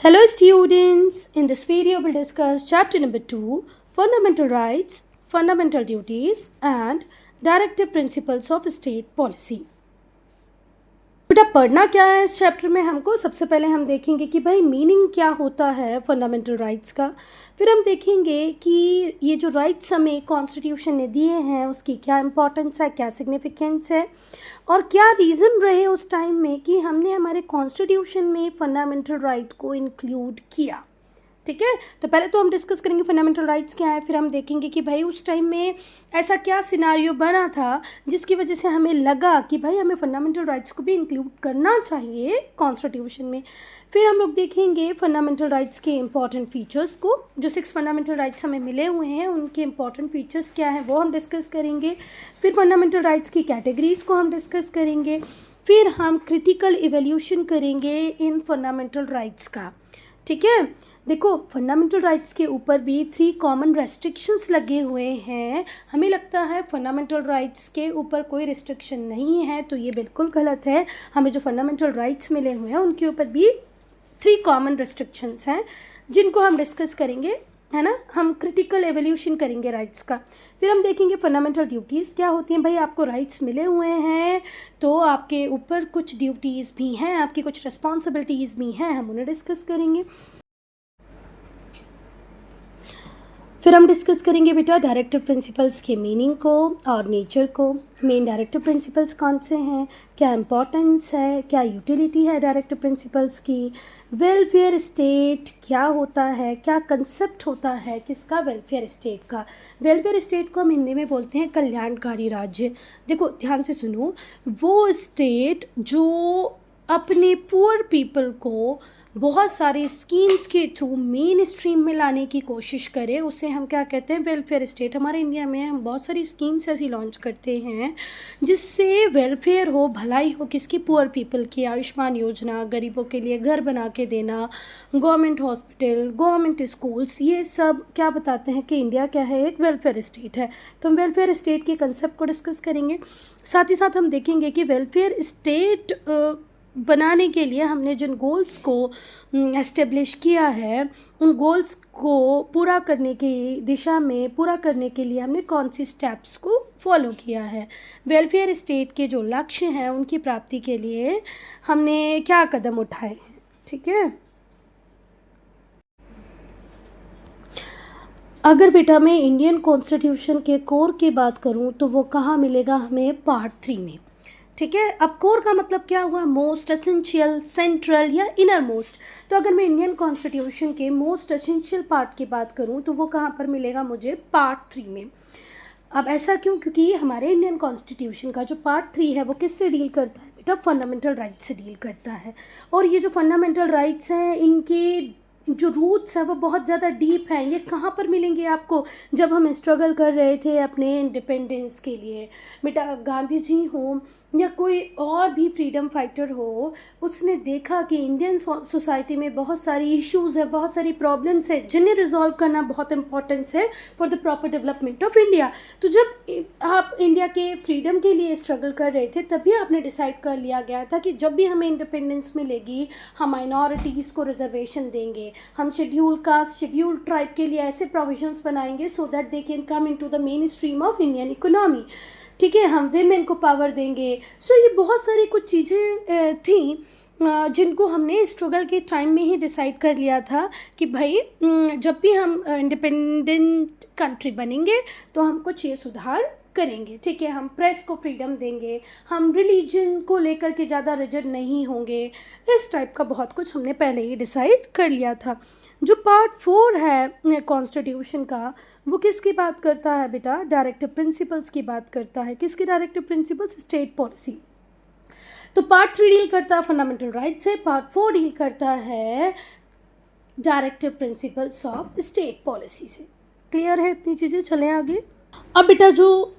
Hello students, in this video we'll discuss chapter number 2, Fundamental Rights, Fundamental Duties and Directive Principles of State Policy। बेटा पढ़ना क्या है इस chapter में हमको सबसे पहले हम देखेंगे कि भाई मीनिंग क्या होता है फंडामेंटल राइट्स का। फिर हम देखेंगे कि ये जो राइट्स हमें कॉन्स्टिट्यूशन ने दिए हैं उसकी क्या इम्पोर्टेंस है, क्या सिग्निफिकेंस है और क्या रीज़न रहे उस टाइम में कि हमने हमारे कॉन्स्टिट्यूशन में फंडामेंटल राइट को इंक्लूड किया। ठीक है, तो पहले तो हम डिस्कस करेंगे फंडामेंटल राइट्स क्या है, फिर हम देखेंगे कि भाई उस टाइम में ऐसा क्या सिनारियो बना था जिसकी वजह से हमें लगा कि भाई हमें फंडामेंटल राइट्स को भी इंक्लूड करना चाहिए कॉन्स्टिट्यूशन में। फिर हम लोग देखेंगे फंडामेंटल राइट्स के इंपॉर्टेंट फीचर्स को, जो 6 फंडामेंटल राइट्स हमें मिले हुए हैं उनके इंपॉर्टेंट फीचर्स क्या हैं वो हम डिस्कस करेंगे। फिर फंडामेंटल राइट्स की कैटेगरीज को हम डिस्कस करेंगे। फिर हम क्रिटिकल इवैल्यूएशन करेंगे इन फंडामेंटल राइट्स का। ठीक है, देखो फंडामेंटल राइट्स के ऊपर भी 3 कॉमन रेस्ट्रिक्शंस लगे हुए हैं। हमें लगता है फंडामेंटल राइट्स के ऊपर कोई रिस्ट्रिक्शन नहीं है, तो ये बिल्कुल गलत है। हमें जो फंडामेंटल राइट्स मिले हुए हैं उनके ऊपर भी 3 कॉमन रेस्ट्रिक्शंस हैं जिनको हम डिस्कस करेंगे, है ना। हम क्रिटिकल एवोल्यूशन करेंगे राइट्स का। फिर हम देखेंगे फंडामेंटल ड्यूटीज़ क्या होती हैं। भाई आपको राइट्स मिले हुए हैं तो आपके ऊपर कुछ ड्यूटीज़ भी हैं, आपकी कुछ रिस्पॉन्सिबिलिटीज़ भी हैं, हम उन्हें डिस्कस करेंगे। फिर हम डिस्कस करेंगे बेटा डायरेक्टिव प्रिंसिपल्स के मीनिंग को और नेचर को। मेन डायरेक्टिव प्रिंसिपल्स कौन से हैं, क्या इंपॉर्टेंस है, क्या यूटिलिटी है डायरेक्टिव प्रिंसिपल्स की, वेलफेयर स्टेट क्या होता है, क्या कंसेप्ट होता है किसका, वेलफेयर स्टेट का। वेलफेयर स्टेट को हम हिंदी में बोलते हैं कल्याणकारी राज्य। देखो ध्यान से सुनो, वो स्टेट जो अपने पुअर पीपल को बहुत सारी स्कीम्स के थ्रू मेन स्ट्रीम में लाने की कोशिश करे उसे हम क्या कहते हैं, वेलफेयर स्टेट। हमारे इंडिया में हम बहुत सारी स्कीम्स ऐसी लॉन्च करते हैं जिससे वेलफेयर हो, भलाई हो किसकी, पुअर पीपल की। आयुष्मान योजना, गरीबों के लिए घर बना के देना, गवर्नमेंट हॉस्पिटल, गवर्नमेंट स्कूल्स, ये सब क्या बताते हैं कि इंडिया क्या है, एक वेलफेयर स्टेट है। तो हम वेलफेयर स्टेट के कंसेप्ट को डिस्कस करेंगे। साथ ही साथ हम देखेंगे कि वेलफेयर स्टेट बनाने के लिए हमने जिन गोल्स को एस्टेब्लिश किया है उन गोल्स को पूरा करने की दिशा में, पूरा करने के लिए हमने कौन सी स्टेप्स को फॉलो किया है। वेलफेयर स्टेट के जो लक्ष्य हैं उनकी प्राप्ति के लिए हमने क्या कदम उठाए हैं। ठीक है, अगर बेटा मैं इंडियन कॉन्स्टिट्यूशन के कोर की बात करूं तो वो कहाँ मिलेगा हमें, पार्ट 3 में। ठीक है, अब कोर का मतलब क्या हुआ, मोस्ट एसेंशियल, सेंट्रल या इनर मोस्ट। तो अगर मैं इंडियन कॉन्स्टिट्यूशन के मोस्ट एसेंशियल पार्ट की बात करूं तो वो कहाँ पर मिलेगा मुझे, पार्ट 3 में। अब ऐसा क्यों, क्योंकि हमारे इंडियन कॉन्स्टिट्यूशन का जो पार्ट 3 है वो किससे डील करता है बेटा, फंडामेंटल राइट्स से डील करता है। और ये जो फंडामेंटल राइट्स हैं इनके जो रूट्स है वो बहुत ज़्यादा डीप हैं। ये कहाँ पर मिलेंगे आपको, जब हम स्ट्रगल कर रहे थे अपने इंडिपेंडेंस के लिए। बेटा गांधी जी हो या कोई और भी फ्रीडम फाइटर हो, उसने देखा कि इंडियन सोसाइटी में बहुत सारी इश्यूज़ है, बहुत सारी प्रॉब्लम्स है जिन्हें रिजॉल्व करना बहुत इंपॉर्टेंस है for the proper development of India. तो जब आप इंडिया के फ्रीडम के लिए स्ट्रगल कर रहे थे तभी आपने डिसाइड कर लिया गया था कि जब भी हमें इंडिपेंडेंस मिलेगी हम माइनॉरिटीज़ को रिजर्वेशन देंगे, हम शेड्यूल कास्ट, शेड्यूल ट्राइब के लिए ऐसे प्रोविजंस बनाएंगे so that they can come into the main stream of Indian economy. ठीक है, हम वेमेन को पावर देंगे। सो ये बहुत सारी कुछ चीज़ें थी जिनको हमने स्ट्रगल के टाइम में ही डिसाइड कर लिया था कि भाई जब भी हम इंडिपेंडेंट कंट्री बनेंगे तो हम कुछ ये सुधार करेंगे। ठीक है, हम प्रेस को फ्रीडम देंगे, हम रिलीजन को लेकर के ज़्यादा रिजिड नहीं होंगे, इस टाइप का बहुत कुछ हमने पहले ही डिसाइड कर लिया था। जो पार्ट 4 है कॉन्स्टिट्यूशन का वो किसकी बात करता है बेटा, डायरेक्टिव प्रिंसिपल्स की बात करता है। किसकी डायरेक्टिव प्रिंसिपल्स, स्टेट पॉलिसी। तो पार्ट 3 डील करता है फंडामेंटल राइट से, पार्ट 4 डील करता है directive principles of state policy से। क्लियर है इतनी चीज़ें, चलें आगे। अब बेटा जो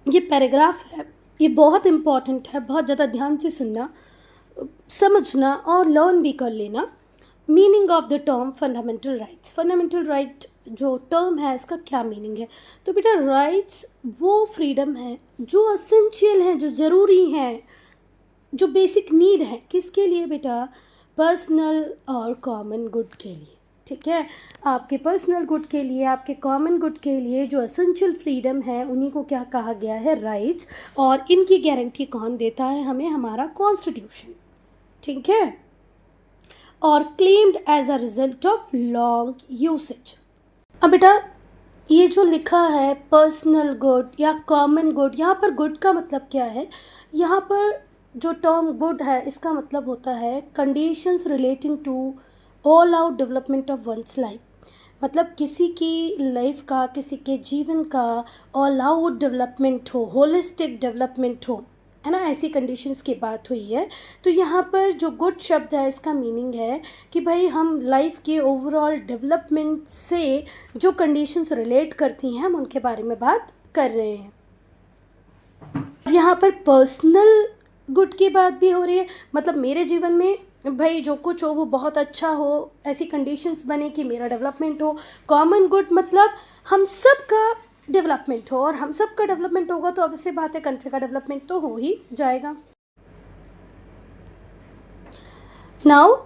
ये पैराग्राफ है ये बहुत इम्पॉर्टेंट है, बहुत ज़्यादा ध्यान से सुनना, समझना और लर्न भी कर लेना। Meaning of the term fundamental rights. Fundamental right जो टर्म है इसका क्या मीनिंग है, तो बेटा राइट्स वो फ्रीडम है जो एसेंशियल हैं, जो ज़रूरी हैं, जो बेसिक नीड है किसके लिए बेटा, पर्सनल और कॉमन गुड के लिए, ठीक है। आपके पर्सनल गुड के लिए, आपके कॉमन गुड के लिए जो एसेंशियल फ्रीडम है उन्हीं को क्या कहा गया है, राइट्स। और इनकी गारंटी कौन देता है हमें, हमारा कॉन्स्टिट्यूशन, ठीक है। और claimed as a result of long usage. अब बेटा ये जो लिखा है पर्सनल गुड या कॉमन गुड, यहाँ पर गुड का मतलब क्या है, यहाँ पर जो टर्म गुड है इसका मतलब होता है conditions relating to all out development of one's life. मतलब किसी की लाइफ का, किसी के जीवन का ऑल आउट डेवलपमेंट हो, होलिस्टिक डेवलपमेंट हो, है ना, ऐसी कंडीशंस की बात हुई है। तो यहाँ पर जो गुड शब्द है इसका मीनिंग है कि भाई हम लाइफ के ओवरऑल डेवलपमेंट से जो कंडीशंस रिलेट करती हैं हम उनके बारे में बात कर रहे हैं। यहाँ पर पर्सनल गुड की बात भी हो रही है, मतलब मेरे जीवन में भाई जो कुछ हो वो बहुत अच्छा हो, ऐसी कंडीशंस बने कि मेरा डेवलपमेंट हो। कॉमन गुड मतलब हम सब का डेवलपमेंट हो, और हम सब का डेवलपमेंट होगा तो ऑब्वियसली बात है कंट्री का डेवलपमेंट तो हो ही जाएगा। Now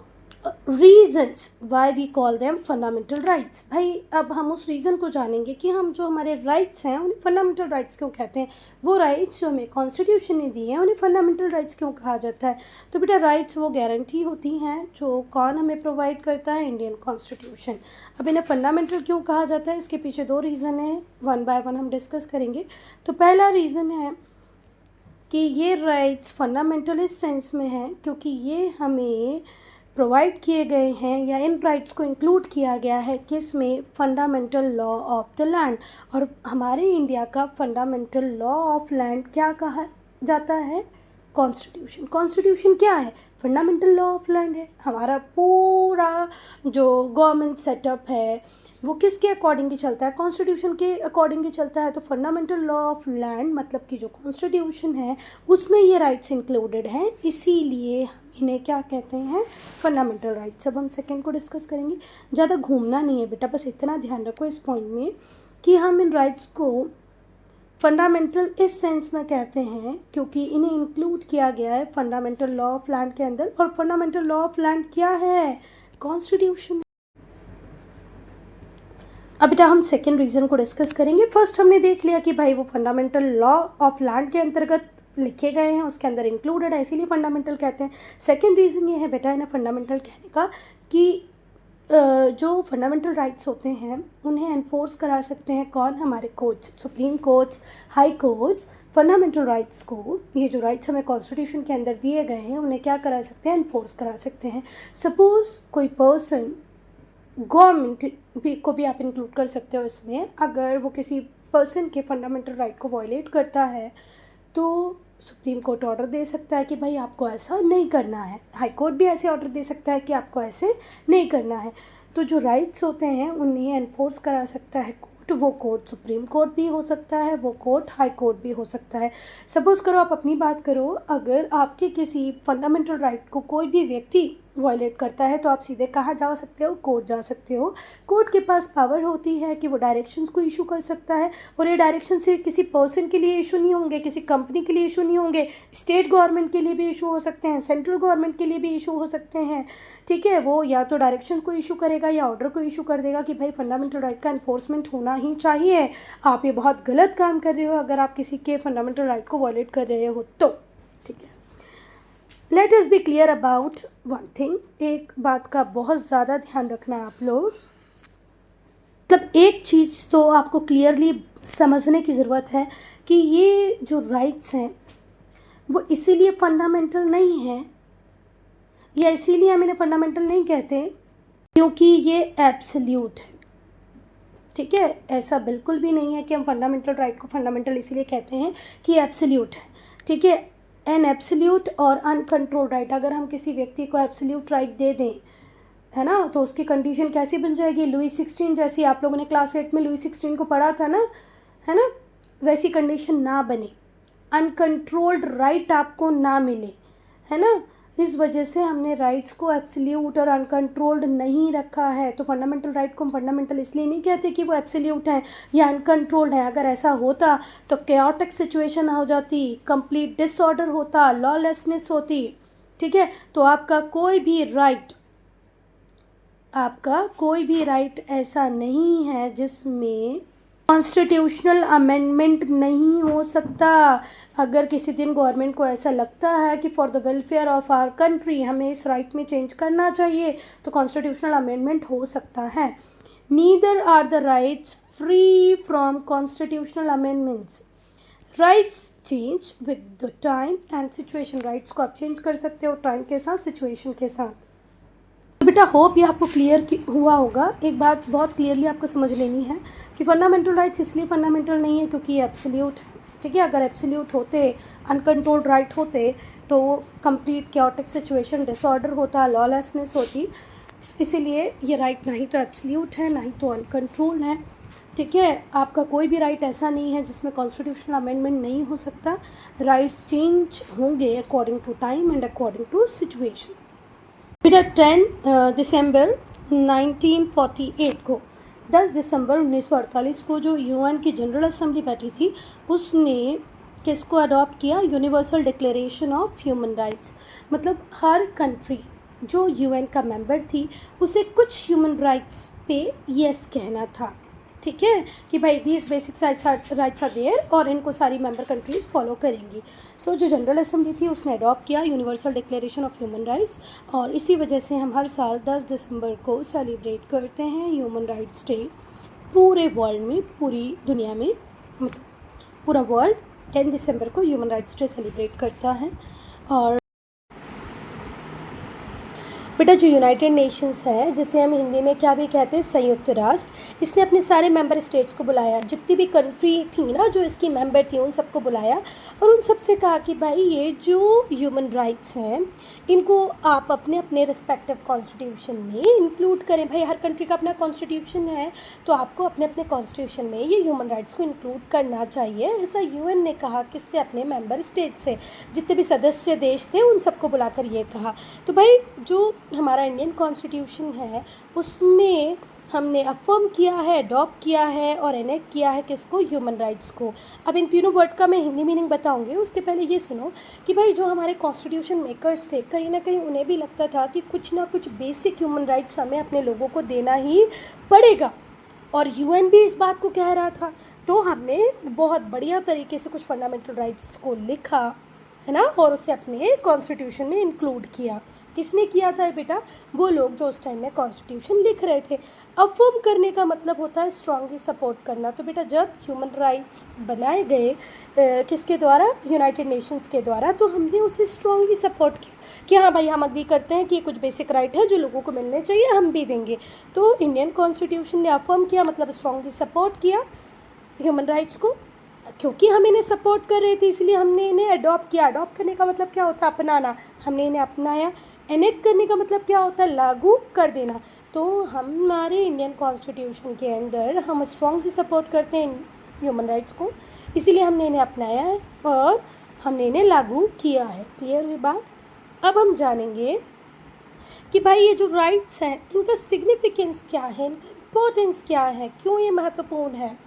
reasons why we call them fundamental rights. भाई अब हम उस रीज़न को जानेंगे कि हम जो हमारे राइट्स हैं उन्हें फंडामेंटल राइट्स क्यों कहते हैं। वो राइट्स जो हमें कॉन्स्टिट्यूशन ने दिए हैं उन्हें फंडामेंटल राइट्स क्यों कहा जाता है। तो बेटा राइट्स वो गारंटी होती हैं जो कौन हमें प्रोवाइड करता है, इंडियन कॉन्स्टिट्यूशन। अब इन्हें फंडामेंटल क्यों कहा जाता है, इसके पीछे दो रीज़न है, वन बाय वन हम डिस्कस करेंगे। तो पहला रीज़न है कि ये राइट्स फंडामेंटल इस सेंस में है क्योंकि ये हमें प्रोवाइड किए गए हैं या इन राइट्स को इंक्लूड किया गया है किस में, fundamental law of the land. और हमारे इंडिया का फंडामेंटल लॉ ऑफ लैंड क्या कहा जाता है, कॉन्स्टिट्यूशन। कॉन्स्टिट्यूशन क्या है, फंडामेंटल लॉ ऑफ लैंड है। हमारा पूरा जो गवर्नमेंट सेटअप है वो किसके अकॉर्डिंग ही चलता है, कॉन्स्टिट्यूशन के अकॉर्डिंग ही चलता है। तो फंडामेंटल लॉ ऑफ लैंड मतलब कि जो कॉन्स्टिट्यूशन है उसमें ये राइट्स इंक्लूडेड हैं, इसीलिए इन्हें क्या कहते हैं, फंडामेंटल राइट्स। अब हम सेकंड को डिस्कस करेंगे, ज़्यादा घूमना नहीं है बेटा, बस इतना ध्यान रखो इस पॉइंट में कि हम इन राइट्स को फंडामेंटल इस सेंस में कहते हैं क्योंकि इन्हें इंक्लूड किया गया है फंडामेंटल लॉ ऑफ लैंड के अंदर। और फंडामेंटल लॉ ऑफ लैंड क्या है, कॉन्स्टिट्यूशन। अब बेटा हम सेकेंड रीज़न को डिस्कस करेंगे। फर्स्ट हमने देख लिया कि भाई वो फंडामेंटल लॉ ऑफ लैंड के अंतर्गत लिखे गए हैं, उसके अंदर इंक्लूडेड है, इसीलिए फंडामेंटल कहते हैं। सेकेंड रीज़न ये है बेटा इन्हें फंडामेंटल कहने का कि जो फंडामेंटल राइट्स होते हैं उन्हें एनफोर्स करा सकते हैं कौन, हमारे courts, supreme courts, high courts. Fundamental rights को, ये जो राइट्स हमें कॉन्स्टिट्यूशन के अंदर दिए गए हैं उन्हें क्या करा सकते हैं, एनफोर्स करा सकते हैं। सपोज़ कोई पर्सन, गवर्नमेंट भी को भी आप इंक्लूड कर सकते हो इसमें, अगर वो किसी पर्सन के फंडामेंटल राइट को वायलेट करता है तो सुप्रीम कोर्ट ऑर्डर दे सकता है कि भाई आपको ऐसा नहीं करना है। हाई कोर्ट भी ऐसे ऑर्डर दे सकता है कि आपको ऐसे नहीं करना है। तो जो राइट्स होते हैं उन्हें एनफोर्स करा सकता है कोर्ट। वो कोर्ट सुप्रीम कोर्ट भी हो सकता है, वो कोर्ट हाई कोर्ट भी हो सकता है। सपोज़ करो, आप अपनी बात करो, अगर आपके किसी फंडामेंटल राइट को कोई भी व्यक्ति वायलेट करता है तो आप सीधे कहाँ जा सकते हो, कोर्ट जा सकते हो। कोर्ट के पास पावर होती है कि वो डायरेक्शंस को इशू कर सकता है, और ये डायरेक्शन से किसी पर्सन के लिए इशू नहीं होंगे, किसी कंपनी के लिए इशू नहीं होंगे, स्टेट गवर्नमेंट के लिए भी इशू हो सकते हैं, सेंट्रल गवर्नमेंट के लिए भी इशू हो सकते हैं, ठीक है। वो या तो डायरेक्शन को इशू करेगा या ऑर्डर को इशू कर देगा कि भाई फंडामेंटल राइट का एनफोर्समेंट होना ही चाहिए, आप ये बहुत गलत काम कर रहे हो अगर आप किसी के फंडामेंटल राइट को वायलेट कर रहे हो तो, ठीक है। Let us B clear about one thing, एक बात का बहुत ज़्यादा ध्यान रखना आप लोग, मतलब एक चीज़ तो आपको क्लियरली समझने की ज़रूरत है कि ये जो राइट्स हैं वो इसीलिए फंडामेंटल नहीं है, या इसीलिए हम इन्हें फंडामेंटल नहीं कहते क्योंकि ये एब्सोल्यूट है, ठीक है। ऐसा बिल्कुल भी नहीं है कि हम फंडामेंटल राइट को फंडामेंटल इसीलिए कहते हैं कि एब्सोल्यूट है, ठीक है। एन एब्सोल्यूट और अनकंट्रोल्ड राइट, अगर हम किसी व्यक्ति को एब्सोल्यूट राइट दे दें, है ना, तो उसकी कंडीशन कैसी बन जाएगी, लुई 16 जैसी। आप लोगों ने क्लास 8 में लुई 16 को पढ़ा था ना, है ना, वैसी कंडीशन ना बने, अनकंट्रोल्ड राइट आपको ना मिले, है ना। इस वजह से हमने राइट्स को एब्सोल्यूट और अनकंट्रोल्ड नहीं रखा है। तो फंडामेंटल राइट को हम फंडामेंटल इसलिए नहीं कहते कि वो एब्सोल्यूट है या अनकंट्रोल्ड है। अगर ऐसा होता तो केओटिक सिचुएशन हो जाती, कंप्लीट डिसऑर्डर होता, लॉलेसनेस होती, ठीक है। तो आपका कोई भी राइट ऐसा नहीं है जिसमें कॉन्स्टिट्यूशनल अमेंडमेंट नहीं हो सकता। अगर किसी दिन गवर्नमेंट को ऐसा लगता है कि for the welfare of our country हमें इस राइट में चेंज करना चाहिए तो कॉन्स्टिट्यूशनल अमेंडमेंट हो सकता है। Neither are the rights free from constitutional amendments. Rights change with the time and situation. Rights को आप चेंज कर सकते हो टाइम के साथ, सिचुएशन के साथ। तो बेटा होप ये आपको क्लियर हुआ होगा। एक बात बहुत क्लियरली आपको समझ लेनी है कि फंडामेंटल राइट्स इसलिए फंडामेंटल नहीं है क्योंकि ये एब्सोल्यूट है, ठीक है। अगर एब्सोल्यूट होते, अनकंट्रोल्ड राइट होते तो कंप्लीट कैओटिक सिचुएशन, डिसऑर्डर होता, लॉलेसनेस होती। इसीलिए ये राइट ना ही तो एब्सोल्यूट है, ना ही तो अनकंट्रोल्ड है, ठीक है। आपका कोई भी राइट ऐसा नहीं है जिसमें कॉन्स्टिट्यूशनल अमेंडमेंट नहीं हो सकता। राइट्स चेंज होंगे according to time and according to situation. बेटा 10 दिसंबर 1948 को 10 दिसंबर 1948 को जो यूएन की जनरल असेंबली बैठी थी उसने किसको अडॉप्ट किया? Universal declaration of human rights. मतलब हर कंट्री जो यूएन का मेंबर थी उसे कुछ ह्यूमन राइट्स पे यस कहना था, ठीक है, कि भाई these basic rights are there और इनको सारी मेंबर कंट्रीज़ फॉलो करेंगी। सो जो जनरल असेंबली थी उसने अडॉप्ट किया universal declaration of human rights और इसी वजह से हम हर साल 10 दिसंबर को सेलिब्रेट करते हैं ह्यूमन राइट्स डे। पूरे वर्ल्ड में, पूरी दुनिया में, मतलब पूरा वर्ल्ड 10 दिसंबर को ह्यूमन राइट्स डे सेलिब्रेट करता है। और बेटा जो यूनाइटेड नेशंस है, जिसे हम हिंदी में क्या भी कहते हैं, संयुक्त राष्ट्र, इसने अपने सारे मेंबर स्टेट्स को बुलाया। जितनी भी कंट्री थी ना जो इसकी मेंबर थी उन सबको बुलाया और उन सब से कहा कि भाई ये जो ह्यूमन राइट्स हैं इनको आप अपने अपने रिस्पेक्टिव कॉन्स्टिट्यूशन में इंक्लूड करें। भाई हर कंट्री का अपना कॉन्स्टिट्यूशन है तो आपको अपने अपने कॉन्स्टिट्यूशन में ये ह्यूमन राइट्स को इंक्लूड करना चाहिए। ऐसा यूएन ने कहा, किससे? अपने मेंबर स्टेट से। जितने भी सदस्य देश थे उन सबको बुलाकर ये कहा। तो भाई जो हमारा इंडियन कॉन्स्टिट्यूशन है उसमें हमने अफर्म किया है, अडॉप्ट किया है और एनेक्ट किया है किसको? ह्यूमन राइट्स को। अब इन तीनों वर्ड का मैं हिंदी मीनिंग बताऊंगी, उसके पहले ये सुनो कि भाई जो हमारे कॉन्स्टिट्यूशन मेकर्स थे कहीं ना कहीं उन्हें भी लगता था कि कुछ ना कुछ बेसिक ह्यूमन राइट्स हमें अपने लोगों को देना ही पड़ेगा और यूएन भी इस बात को कह रहा था। तो हमने बहुत बढ़िया तरीके से कुछ फंडामेंटल राइट्स को लिखा है ना और उसे अपने कॉन्स्टिट्यूशन में इंक्लूड किया। किसने किया था बेटा? वो लोग जो उस टाइम में कॉन्स्टिट्यूशन लिख रहे थे। अफर्म करने का मतलब होता है स्ट्रांगली सपोर्ट करना। तो बेटा जब ह्यूमन राइट्स बनाए गए किसके द्वारा? यूनाइटेड नेशंस के द्वारा, तो हमने उसे स्ट्रांगली सपोर्ट किया कि हाँ भाई हम अग्री करते हैं कि ये कुछ बेसिक राइट है जो लोगों को मिलने चाहिए, हम भी देंगे। तो इंडियन कॉन्स्टिट्यूशन ने अफर्म किया, मतलब स्ट्रांगली सपोर्ट किया ह्यूमन राइट्स को। क्योंकि हम इन्हें सपोर्ट कर रहे थे इसलिए हमने इन्हें अडॉप्ट किया। अडॉप्ट करने का मतलब क्या होता है? अपनाना। हमने इन्हें अपनाया। एनेक्ट करने का मतलब क्या होता है? लागू कर देना। तो हमारे इंडियन कॉन्स्टिट्यूशन के अंदर हम स्ट्रांगली सपोर्ट करते हैं ह्यूमन राइट्स को, इसीलिए हमने इन्हें अपनाया है और हमने इन्हें लागू किया है। क्लियर हुई बात? अब हम जानेंगे कि भाई ये जो राइट्स हैं इनका सिग्निफिकेंस क्या है, इनका इम्पोर्टेंस क्या है, क्यों ये महत्वपूर्ण है।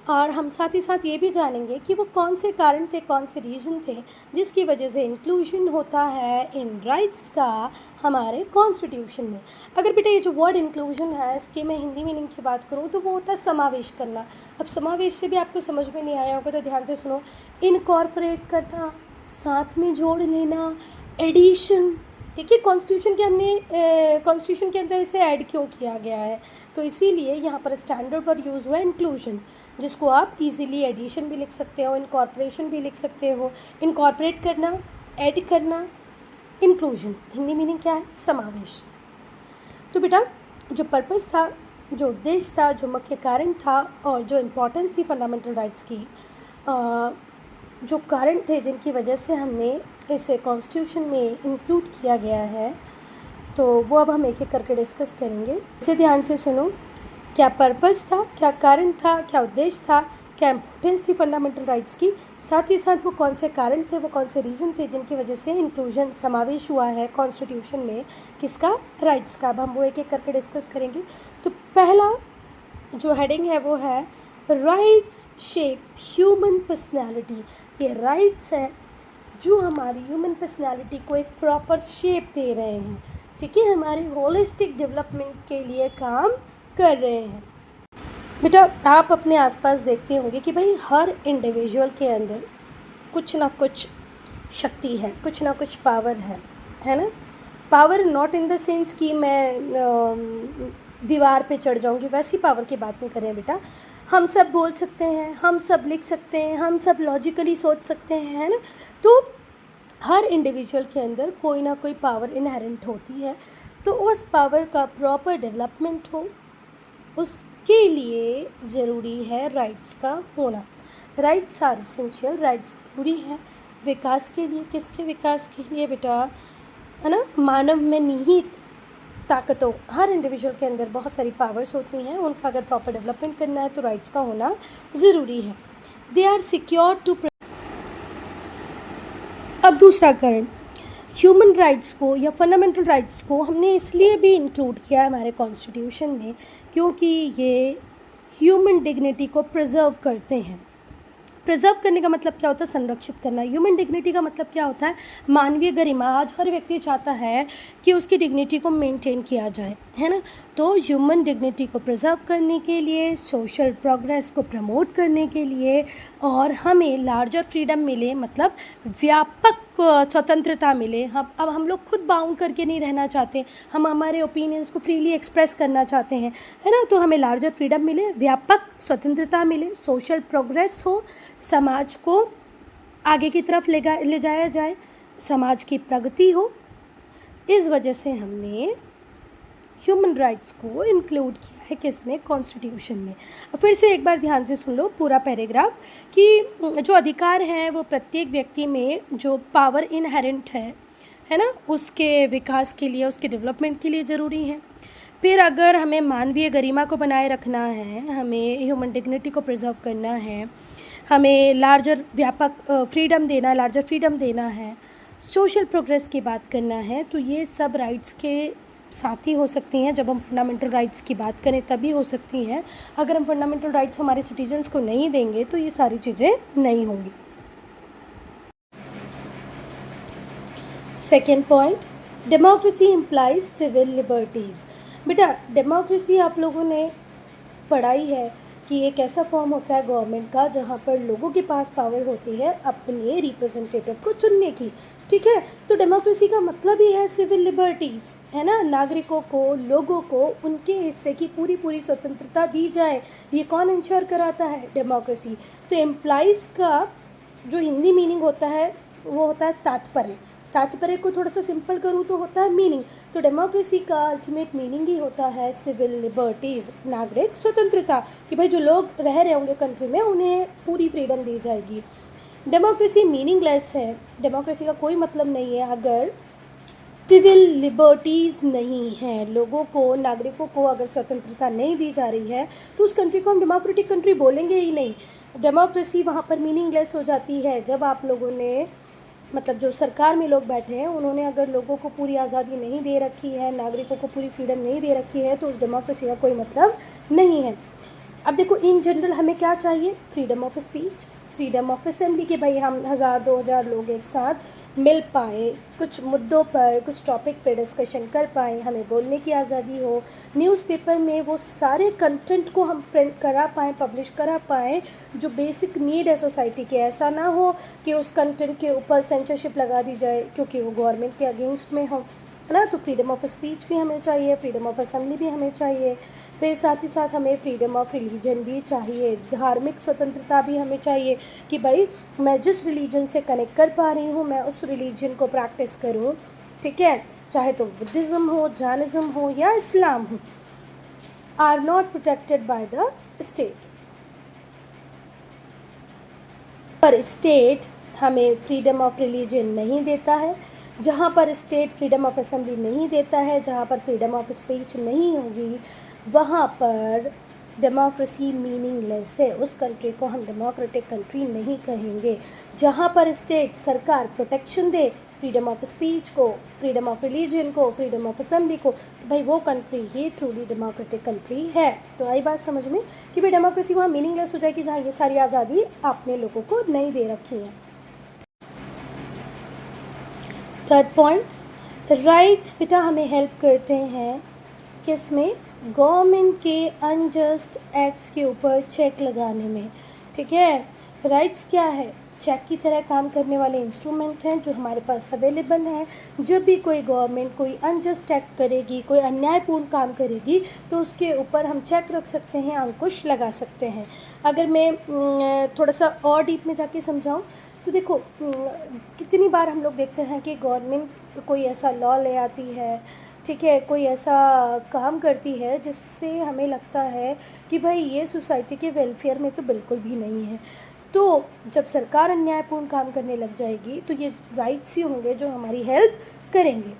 और हम साथ ही साथ ये भी जानेंगे कि वो कौन से कारण थे, कौन से रीजन थे जिसकी वजह से इंक्लूजन होता है इन राइट्स का हमारे कॉन्स्टिट्यूशन में। अगर बेटा ये जो वर्ड इंक्लूजन है इसके मैं हिंदी मीनिंग की बात करूँ तो वो होता है समावेश करना। अब समावेश से भी आपको समझ में नहीं आया होगा तो ध्यान से सुनो। इनकॉर्पोरेट करना, साथ में जोड़ लेना, एडिशन, ठीक है। कॉन्स्टिट्यूशन के अंदर इसे ऐड क्यों किया गया है? तो इसीलिए यहाँ पर स्टैंडर्ड वर्ड यूज़ हुआ है इंक्लूजन, जिसको आप इजीली एडिशन भी लिख सकते हो, इनकॉर्पोरेशन भी लिख सकते हो। इनकॉर्पोरेट करना, ऐड करना, इंक्लूजन, हिंदी मीनिंग क्या है? समावेश। तो बेटा जो पर्पस था, जो उद्देश्य था, जो मुख्य कारण था और जो इम्पोर्टेंस थी फंडामेंटल राइट्स की, जो कारण थे जिनकी वजह से हमने इसे कॉन्स्टिट्यूशन में इंक्लूड किया गया है, तो वो अब हम एक एक करके डिस्कस करेंगे। इसे ध्यान से सुनो। क्या पर्पस था, क्या कारण था, क्या उद्देश्य था, क्या इम्पोर्टेंस थी फंडामेंटल राइट्स की, साथ ही साथ वो कौन से कारण थे, वो कौन से रीज़न थे जिनकी वजह से इंक्लूजन, समावेश हुआ है कॉन्स्टिट्यूशन में किसका? राइट्स का। अब हम वो एक एक करके डिस्कस करेंगे। तो पहला जो हेडिंग है वो है राइट्स शेप ह्यूमन पर्सनैलिटी। ये राइट्स है जो हमारी ह्यूमन पर्सनैलिटी को एक प्रॉपर शेप दे रहे हैं, ठीक है, हमारे होलिस्टिक डेवलपमेंट के लिए काम कर रहे हैं। बेटा आप अपने आसपास देखते होंगे कि भाई हर इंडिविजुअल के अंदर कुछ ना कुछ शक्ति है, कुछ ना कुछ पावर है ना। Power not in the sense कि मैं दीवार पे चढ़ जाऊंगी, वैसी पावर की बात नहीं कर रहे हैं बेटा। हम सब बोल सकते हैं, हम सब लिख सकते हैं, हम सब लॉजिकली सोच सकते हैं, है ना। तो हर इंडिविजुअल के अंदर कोई ना कोई पावर इनहेरेंट होती है, तो उस पावर का प्रॉपर डेवलपमेंट हो उसके लिए ज़रूरी है राइट्स का होना। राइट्स आर एसेंशियल, राइट्स ज़रूरी है विकास के लिए। किसके विकास के लिए बेटा, है ना। मानव में निहित ताकतों, हर इंडिविजुअल के अंदर बहुत सारी पावर्स होती हैं, उनका अगर प्रॉपर डेवलपमेंट करना है तो राइट्स का होना ज़रूरी है। They are secure too. अब दूसरा कारण, ह्यूमन राइट्स को या फंडामेंटल राइट्स को हमने इसलिए भी इंक्लूड किया है हमारे कॉन्स्टिट्यूशन में क्योंकि ये ह्यूमन डिग्निटी को प्रिजर्व करते हैं। प्रिजर्व करने का मतलब क्या होता है, संरक्षित करना। ह्यूमन डिग्निटी का मतलब क्या होता है, मानवीय गरिमा। आज हर व्यक्ति चाहता है कि उसकी डिग्निटी को मेंटेन किया जाए, है ना। तो ह्यूमन डिग्निटी को प्रिजर्व करने के लिए, सोशल प्रोग्रेस को प्रमोट करने के लिए और हमें लार्जर फ्रीडम मिले, मतलब व्यापक स्वतंत्रता मिले। अब हम लोग खुद बाउंड करके नहीं रहना चाहते, हम हमारे ओपिनियंस को फ्रीली एक्सप्रेस करना चाहते हैं, है ना। तो हमें लार्जर फ्रीडम मिले, व्यापक स्वतंत्रता मिले, सोशल प्रोग्रेस हो, समाज को आगे की तरफ ले जाया जाए, समाज की प्रगति हो। इस वजह से हमने ह्यूमन राइट्स को इंक्लूड किया है किसमें, कॉन्स्टिट्यूशन में। फिर से एक बार ध्यान से सुन लो पूरा पैराग्राफ कि जो अधिकार हैं वो प्रत्येक व्यक्ति में जो पावर इनहेरेंट है ना, उसके विकास के लिए, उसके डेवलपमेंट के लिए ज़रूरी है। फिर अगर हमें मानवीय गरिमा को बनाए रखना है, हमें ह्यूमन डिग्निटी को प्रिजर्व करना है, हमें लार्जर फ्रीडम देना है, सोशल प्रोग्रेस की बात करना है, तो ये सब राइट्स के साथ ही हो सकती हैं। जब हम फंडामेंटल राइट्स की बात करें तभी हो सकती हैं। अगर हम फंडामेंटल राइट्स हमारे सिटीजन्स को नहीं देंगे तो ये सारी चीज़ें नहीं होंगी। Second point, democracy implies civil liberties. बेटा डेमोक्रेसी आप लोगों ने पढ़ाई है कि एक ऐसा फॉर्म होता है गवर्नमेंट का जहाँ पर लोगों के पास पावर होती है अपने रिप्रेजेंटेटिव को चुनने की, ठीक है। तो डेमोक्रेसी का मतलब ही है सिविल लिबर्टीज़, है ना। नागरिकों को, लोगों को उनके हिस्से की पूरी स्वतंत्रता दी जाए। ये कौन इंश्योर कराता है, डेमोक्रेसी। तो एम्प्लाइज का जो हिंदी मीनिंग होता है वो होता है तात्पर्य। तात्पर्य को थोड़ा सा सिंपल करूँ तो होता है मीनिंग। तो डेमोक्रेसी का अल्टीमेट मीनिंग ही होता है सिविल लिबर्टीज़, नागरिक स्वतंत्रता, कि भाई जो लोग रह रहे होंगे कंट्री में उन्हें पूरी फ्रीडम दी जाएगी। डेमोक्रेसी मीनिंगलेस है, डेमोक्रेसी का कोई मतलब नहीं है अगर सिविल लिबर्टीज़ नहीं है। लोगों को, नागरिकों को अगर स्वतंत्रता नहीं दी जा रही है तो उस कंट्री को हम डेमोक्रेटिक कंट्री बोलेंगे ही नहीं। डेमोक्रेसी वहाँ पर मीनिंगलेस हो जाती है जब आप लोगों ने, मतलब जो सरकार में लोग बैठे हैं उन्होंने अगर लोगों को पूरी आज़ादी नहीं दे रखी है, नागरिकों को पूरी फ्रीडम नहीं दे रखी है, तो उस डेमोक्रेसी का कोई मतलब नहीं है। अब देखो इन जनरल हमें क्या चाहिए, freedom of speech, freedom of assembly, कि भाई हम 1000-2000 लोग एक साथ मिल पाएँ, कुछ मुद्दों पर, कुछ टॉपिक पे डिस्कशन कर पाएँ, हमें बोलने की आज़ादी हो, न्यूज़पेपर में वो सारे कंटेंट को हम प्रिंट करा पाएँ, पब्लिश करा पाएँ जो बेसिक नीड है सोसाइटी के। ऐसा ना हो कि उस कंटेंट के ऊपर सेंसरशिप लगा दी जाए क्योंकि वो गवर्नमेंट के अगेंस्ट में हो, है ना। तो फ्रीडम ऑफ स्पीच भी हमें चाहिए, फ्रीडम ऑफ असेंबली भी हमें चाहिए। फिर साथ ही साथ हमें फ्रीडम ऑफ रिलीजन भी चाहिए, धार्मिक स्वतंत्रता भी हमें चाहिए कि भाई मैं जिस रिलीजन से कनेक्ट कर पा रही हूँ मैं उस रिलीजन को प्रैक्टिस करूँ, ठीक है। चाहे तो बुद्धिज़्म हो, जैनिज़्म हो या इस्लाम हो, are not protected by the state. पर स्टेट हमें फ्रीडम ऑफ रिलीजन नहीं देता है, जहाँ पर स्टेट फ्रीडम ऑफ असेंबली नहीं देता है, जहाँ पर फ्रीडम ऑफ स्पीच नहीं होगी, वहाँ पर डेमोक्रेसी मीनिंगलेस है। उस कंट्री को हम डेमोक्रेटिक कंट्री नहीं कहेंगे। जहाँ पर स्टेट, सरकार protection they freedom of speech को, फ्रीडम ऑफ रिलीजन को, फ्रीडम ऑफ असेंबली को, तो भाई वो कंट्री ही ट्रूली डेमोक्रेटिक कंट्री है। तो आई बात समझ में कि भाई डेमोक्रेसी वहाँ मीनिंगलेस हो जाएगी जहाँ ये सारी आज़ादी आपने लोगों को नहीं दे रखी है। थर्ड पॉइंट, राइट्स बेटा हमें हेल्प करते हैं किस में, गवर्नमेंट के अनजस्ट एक्ट्स के ऊपर चेक लगाने में। ठीक है, राइट्स क्या है, चेक की तरह काम करने वाले इंस्ट्रूमेंट हैं जो हमारे पास अवेलेबल हैं। जब भी कोई गवर्नमेंट कोई अनजस्ट एक्ट करेगी, कोई अन्यायपूर्ण काम करेगी, तो उसके ऊपर हम चेक रख सकते हैं, अंकुश लगा सकते हैं। अगर मैं थोड़ा सा और डीप में जाके समझाऊं तो देखो, कितनी बार हम लोग देखते हैं कि गवर्नमेंट कोई ऐसा लॉ ले आती है, ठीक है, कोई ऐसा काम करती है जिससे हमें लगता है कि भाई ये सोसाइटी के वेलफेयर में तो बिल्कुल भी नहीं है। तो जब सरकार अन्यायपूर्ण काम करने लग जाएगी तो ये राइट्स ही होंगे जो हमारी हेल्प करेंगे।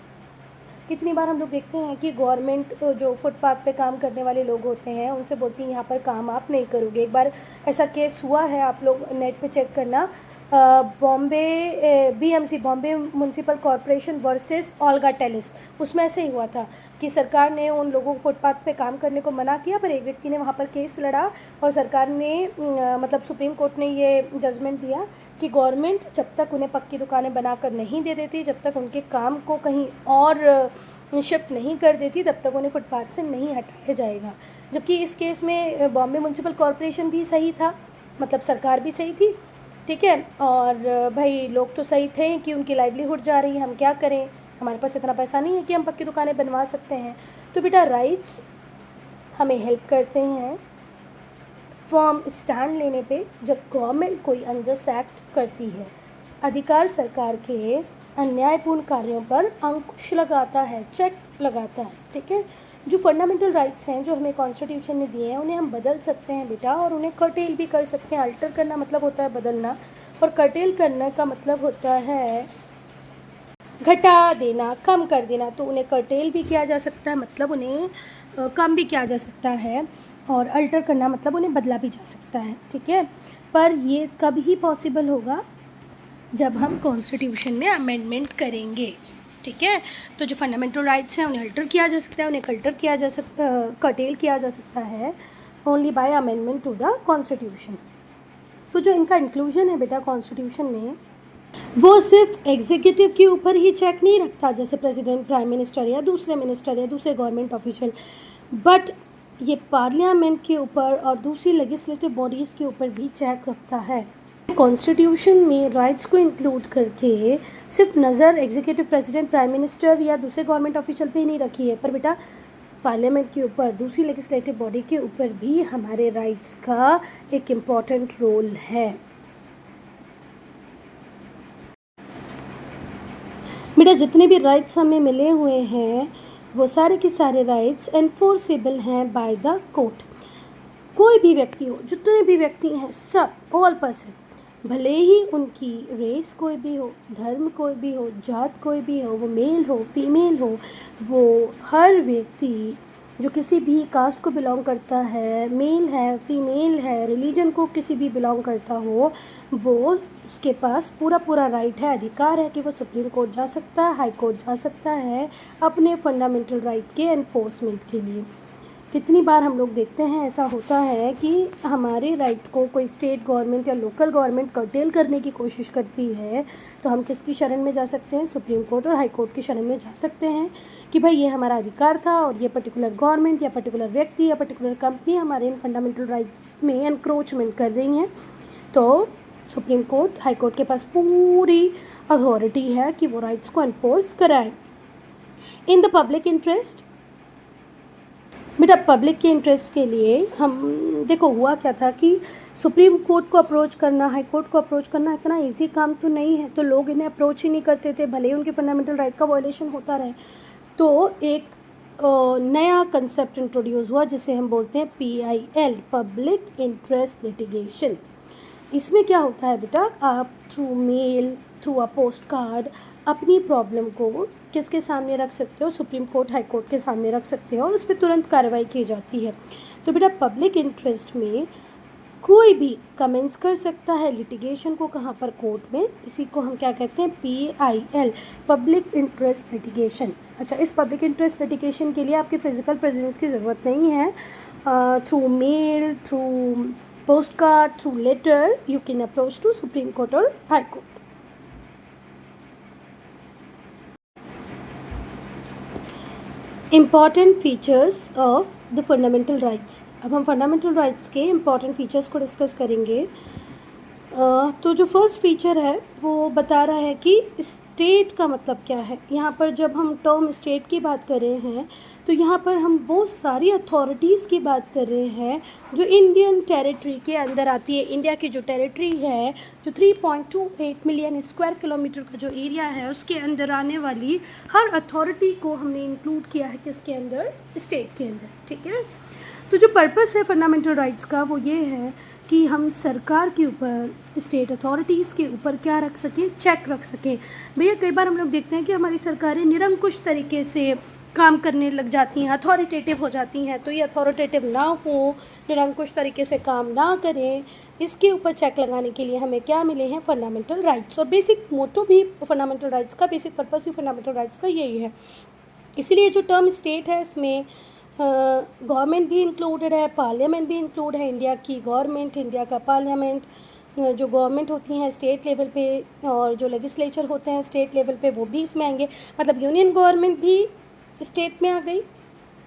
कितनी बार हम लोग देखते हैं कि गवर्नमेंट जो फुटपाथ पे काम करने वाले लोग होते हैं उनसे बोलती हैं यहाँ पर काम आप नहीं करोगे। एक बार ऐसा केस हुआ है, आप लोग नेट पे चेक करना, Bombay BMC, Bombay municipal corporation versus Olga Tellis. उसमें ऐसे ही हुआ था कि सरकार ने उन लोगों को फुटपाथ पे काम करने को मना किया, पर एक व्यक्ति ने वहाँ पर केस लड़ा और सरकार ने मतलब सुप्रीम कोर्ट ने ये जजमेंट दिया कि गवर्नमेंट जब तक उन्हें पक्की दुकानें बनाकर नहीं दे देती, जब तक उनके काम को कहीं और शिफ्ट नहीं कर देती, तब तक उन्हें फुटपाथ से नहीं हटाया जाएगा। जबकि इस केस में बॉम्बे म्यूनसिपल कॉरपोरेशन भी सही था, मतलब सरकार भी सही थी, ठीक है, और भाई लोग तो सही थे कि उनकी लाइवलीहुड जा रही है, हम क्या करें, हमारे पास इतना पैसा नहीं है कि हम पक्की दुकानें बनवा सकते हैं। तो बेटा राइट्स हमें हेल्प करते हैं फर्म स्टैंड लेने पे जब गवर्नमेंट कोई अनजस्ट एक्ट करती है। अधिकार सरकार के अन्यायपूर्ण कार्यों पर अंकुश लगाता है, चेक लगाता है। ठीक है, जो फंडामेंटल राइट्स हैं जो हमें कॉन्स्टिट्यूशन ने दिए हैं उन्हें हम बदल सकते हैं बेटा, और उन्हें कर्टेल भी कर सकते हैं। अल्टर करना मतलब होता है बदलना, और कर्टेल करने का मतलब होता है घटा देना, कम कर देना। तो उन्हें कर्टेल भी किया जा सकता है, मतलब उन्हें कम भी किया जा सकता है, और अल्टर करना मतलब उन्हें बदला भी जा सकता है। ठीक है, पर ये कब ही पॉसिबल होगा, जब हम कॉन्स्टिट्यूशन में अमेंडमेंट करेंगे। ठीक है, तो जो फंडामेंटल राइट्स हैं उन्हें अल्टर किया जा सकता है, उन्हें कल्टर किया जा सकता, कर्टेल किया जा सकता है only by amendment to the constitution. तो जो इनका इंक्लूजन है बेटा कॉन्स्टिट्यूशन में, वो सिर्फ एग्जीक्यूटिव के ऊपर ही चेक नहीं रखता, जैसे प्रेसिडेंट, प्राइम मिनिस्टर या दूसरे मिनिस्टर या दूसरे गवर्नमेंट ऑफिशियल, बट ये पार्लियामेंट के ऊपर और दूसरी लेजिस्लेटिव बॉडीज़ के ऊपर भी चेक रखता है। कॉन्स्टिट्यूशन में राइट्स को इंक्लूड करके सिर्फ नज़र एग्जीक्यूटिव, प्रेसिडेंट, प्राइम मिनिस्टर या दूसरे गवर्नमेंट ऑफिशियल पे ही नहीं रखी है, पर बेटा पार्लियामेंट के ऊपर, दूसरी लेजिस्लेटिव बॉडी के ऊपर भी हमारे राइट्स का एक इम्पॉर्टेंट रोल है। बेटा जितने भी राइट्स हमें मिले हुए हैं वो सारे के सारे राइट्स एनफोर्सेबल हैं बाय द कोर्ट। कोई भी व्यक्ति हो, जितने भी व्यक्ति हैं, सब, ऑल पर्सन, भले ही उनकी रेस कोई भी हो, धर्म कोई भी हो, जात कोई भी हो, वो मेल हो, फीमेल हो, वो हर व्यक्ति जो किसी भी कास्ट को बिलोंग करता है, मेल है, फीमेल है, रिलीजन को किसी भी बिलोंग करता हो, वो उसके पास पूरा राइट है, अधिकार है कि वो सुप्रीम कोर्ट जा सकता है, हाई कोर्ट जा सकता है अपने फंडामेंटल राइट के एनफोर्समेंट के लिए। कितनी बार हम लोग देखते हैं ऐसा होता है कि हमारे राइट को कोई स्टेट गवर्नमेंट या लोकल गवर्नमेंट कर्टेल करने की कोशिश करती है, तो हम किसकी शरण में जा सकते हैं, सुप्रीम कोर्ट और हाई कोर्ट की शरण में जा सकते हैं कि भाई ये हमारा अधिकार था और ये पर्टिकुलर गवर्नमेंट या पर्टिकुलर व्यक्ति या पर्टिकुलर कंपनी हमारे इन फंडामेंटल राइट्स में एनक्रोचमेंट कर रही हैं। तो सुप्रीम कोर्ट, हाई कोर्ट के पास पूरी अथॉरिटी है कि वो राइट्स को एनफोर्स कराएं इन द पब्लिक इंटरेस्ट। बेटा पब्लिक के इंटरेस्ट के लिए हम देखो, हुआ क्या था कि सुप्रीम कोर्ट को अप्रोच करना, हाई कोर्ट को अप्रोच करना इतना इजी काम तो नहीं है, तो लोग इन्हें अप्रोच ही नहीं करते थे, भले ही उनके फंडामेंटल राइट का वायलेशन होता रहे। तो एक नया कंसेप्ट इंट्रोड्यूस हुआ जिसे हम बोलते हैं PIL, पब्लिक इंटरेस्ट लिटिगेशन। इसमें क्या होता है बेटा, आप through mail, through a post card अपनी प्रॉब्लम को किसके सामने रख सकते हो, सुप्रीम कोर्ट, हाई कोर्ट के सामने रख सकते हो और उस पर तुरंत कार्रवाई की जाती है। तो बेटा पब्लिक इंटरेस्ट में कोई भी कमेंट्स कर सकता है लिटिगेशन को, कहाँ पर, कोर्ट में। इसी को हम क्या कहते हैं, PIL, पब्लिक इंटरेस्ट लिटिगेशन। अच्छा, इस पब्लिक इंटरेस्ट लिटिगेशन के लिए आपके फिजिकल प्रेजेंस की ज़रूरत नहीं है। Through mail, through post card, through letter you can approach to Supreme Court और High Court. Important features of the fundamental rights. अब हम फंडामेंटल राइट्स के इम्पॉर्टेंट फीचर्स को डिस्कस करेंगे। तो जो फर्स्ट फीचर है वो बता रहा है कि स्टेट का मतलब क्या है। यहाँ पर जब हम टर्म स्टेट की बात कर रहे हैं तो यहाँ पर हम वो सारी अथॉरिटीज़ की बात कर रहे हैं जो इंडियन टेरिटरी के अंदर आती है। इंडिया की जो टेरिटरी है, जो 3.28 मिलियन स्क्वायर किलोमीटर का जो एरिया है, उसके अंदर आने वाली हर अथॉरिटी को हमने इंक्लूड किया है किसके अंदर, स्टेट के अंदर। ठीक है, तो जो पर्पस है फंडामेंटल राइट्स का वो ये है कि हम सरकार के ऊपर, स्टेट अथॉरिटीज़ के ऊपर क्या रख सकें, चेक रख सकें। भैया कई बार हम लोग देखते हैं कि हमारी सरकारें निरंकुश तरीके से काम करने लग जाती हैं, अथॉरिटेटिव हो जाती हैं। तो ये अथॉरिटेटिव ना हो, निरंकुश तरीके से काम ना करें, इसके ऊपर चेक लगाने के लिए हमें क्या मिले हैं, फंडामेंटल राइट्स। और बेसिक मोटो भी फंडामेंटल राइट्स का, बेसिक पर्पस भी फंडामेंटल राइट्स का यही है। इसीलिए जो टर्म स्टेट है इसमें गवर्नमेंट भी इंक्लूडेड है, पार्लियामेंट भी इंक्लूड है। इंडिया की गवर्नमेंट, इंडिया का पार्लियामेंट, जो गवर्नमेंट होती हैं स्टेट लेवल पे और जो लेजिस्लेचर होते हैं स्टेट लेवल पे वो भी इसमें आएंगे। मतलब यूनियन गवर्नमेंट भी स्टेट में आ गई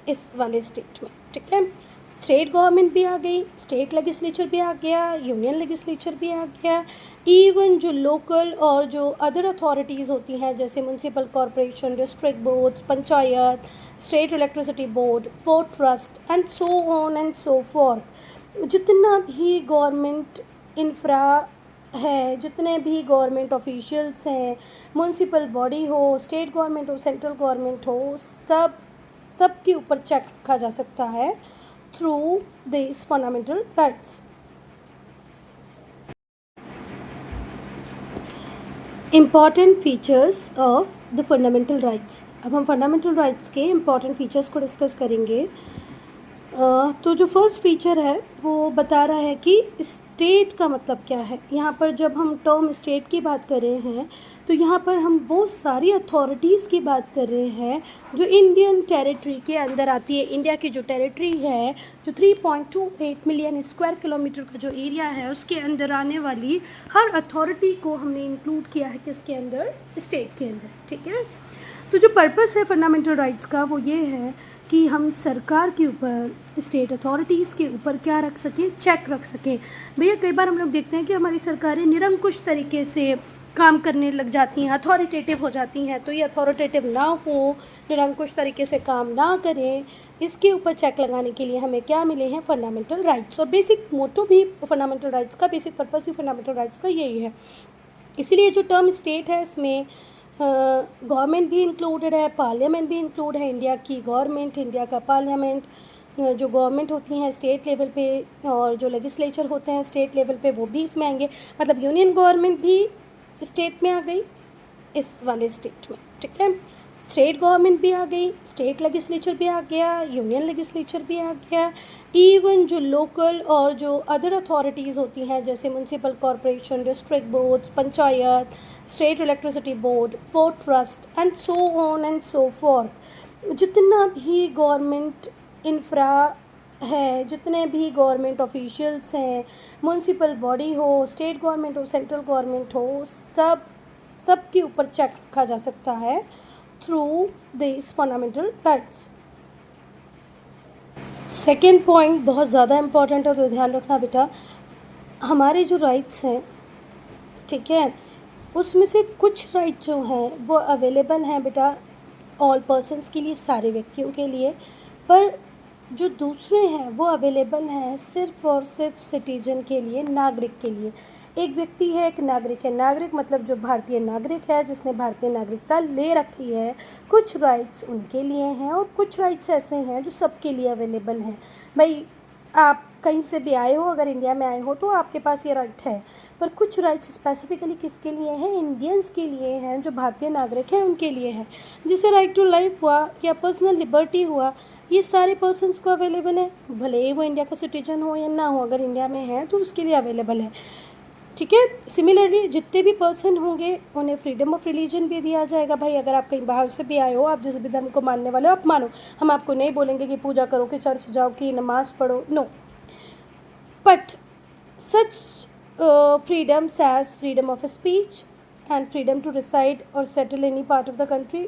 इस वाले स्टेट में। ठीक है, स्टेट गवर्नमेंट भी आ गई, स्टेट लेजिस्लेचर भी आ गया, यूनियन लेजिस्लेचर भी आ गया। इवन जो लोकल और जो अदर अथॉरिटीज़ होती हैं जैसे municipal corporation, district boards, panchayat, state electricity board, port trust and so on and so forth, जितना भी गवर्नमेंट इंफ्रा है, जितने भी गवर्नमेंट ऑफिशियल्स हैं, म्यूनसिपल बॉडी हो, स्टेट गवर्नमेंट हो, सेंट्रल गवर्नमेंट हो, सब के ऊपर चेक रखा जा सकता है through this fundamental rights. Important features of the fundamental rights. अब हम फंडामेंटल राइट्स के इम्पॉर्टेंट फीचर्स को डिस्कस करेंगे। तो जो फर्स्ट फीचर है वो बता रहा है कि स्टेट का मतलब क्या है। यहाँ पर जब हम टर्म स्टेट की बात कर रहे हैं तो यहाँ पर हम वो सारी अथॉरिटीज़ की बात कर रहे हैं जो इंडियन टेरिटरी के अंदर आती है। इंडिया की जो टेरिटरी है, जो 3.28 मिलियन स्क्वायर किलोमीटर का जो एरिया है, उसके अंदर आने वाली हर अथॉरिटी को हमने इंक्लूड किया है किसके अंदर, स्टेट के अंदर। ठीक है, तो जो पर्पस है फंडामेंटल राइट्स का वो ये है कि हम सरकार के ऊपर, स्टेट अथॉरिटीज़ के ऊपर क्या रख सकें, चेक रख सकें। भैया कई बार हम लोग देखते हैं कि हमारी सरकारें निरंकुश तरीके से काम करने लग जाती हैं, अथॉरिटेटिव हो जाती हैं। तो ये अथॉरिटेटिव ना हो, निरंकुश तरीके से काम ना करें, इसके ऊपर चेक लगाने के लिए हमें क्या मिले हैं, फंडामेंटल राइट्स। और बेसिक मोटो भी फंडामेंटल राइट्स का, बेसिक पर्पस भी फंडामेंटल राइट्स का यही है। इसीलिए जो टर्म स्टेट है इसमें गवर्नमेंट भी इंक्लूडेड है, पार्लियामेंट भी इंक्लूड है। इंडिया की गवर्नमेंट, इंडिया का पार्लियामेंट, जो गवर्नमेंट होती हैं स्टेट लेवल पे और जो लेजिस्लेचर होते हैं स्टेट लेवल पे वो भी इसमें आएंगे। मतलब यूनियन गवर्नमेंट भी स्टेट में आ गई इस वाले स्टेट में। ठीक है, स्टेट गवर्नमेंट भी आ गई, स्टेट लेजिस्लेचर भी आ गया, यूनियन लेजिस्लेचर भी आ गया। इवन जो लोकल और जो अदर अथॉरिटीज़ होती हैं जैसे municipal corporation, district boards, panchayat, state electricity board, port trust and so on and so forth, जितना भी गवर्नमेंट इंफ्रा है, जितने भी गवर्नमेंट ऑफिशियल्स हैं, म्यूनसिपल बॉडी हो, स्टेट गवर्नमेंट हो, सेंट्रल गवर्नमेंट हो, सब के ऊपर चेक रखा जा सकता है through this fundamental rights. Second point बहुत ज़्यादा इम्पॉर्टेंट है, तो ध्यान रखना बेटा। हमारे जो राइट्स हैं, ठीक है, उसमें से कुछ राइट जो हैं वो अवेलेबल हैं बेटा ऑल पर्सन्स के लिए, सारे व्यक्तियों के लिए, पर जो दूसरे हैं वो अवेलेबल हैं सिर्फ और सिर्फ सिटीजन के लिए, नागरिक के लिए। एक व्यक्ति है, एक नागरिक है। नागरिक मतलब जो भारतीय नागरिक है, जिसने भारतीय नागरिकता ले रखी है। कुछ राइट्स उनके लिए हैं और कुछ राइट्स ऐसे हैं जो सबके लिए अवेलेबल हैं। भाई आप कहीं से भी आए हो, अगर इंडिया में आए हो तो आपके पास ये राइट है, पर कुछ राइट्स स्पेसिफिकली किसके लिए हैं, इंडियंस के लिए हैं, जो भारतीय नागरिक हैं उनके लिए हैं। जैसे राइट टू लाइफ हुआ या पर्सनल लिबर्टी हुआ, ये सारे पर्सन्स को अवेलेबल है, भले ही वो इंडिया का सिटीजन हो या ना हो, अगर इंडिया में है तो उसके लिए अवेलेबल है। ठीक है, सिमिलरली जितने भी पर्सन होंगे उन्हें फ्रीडम ऑफ रिलीजन भी दिया जाएगा। भाई अगर आप कहीं बाहर से भी आए हो, आप जिस भी धर्म को मानने वाले हो आप मानो, हम आपको नहीं बोलेंगे कि पूजा करो, कि चर्च जाओ, कि नमाज पढ़ो, no. But such freedoms as freedom of speech and freedom to reside or settle any part of the country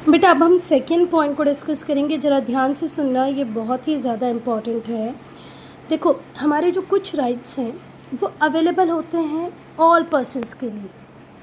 बेटा अब हम सेकेंड पॉइंट को डिस्कस करेंगे, ज़रा ध्यान से सुनना, ये बहुत ही ज़्यादा इम्पॉर्टेंट है। देखो, हमारे जो कुछ राइट्स हैं वो अवेलेबल होते हैं ऑल पर्सन्स के लिए,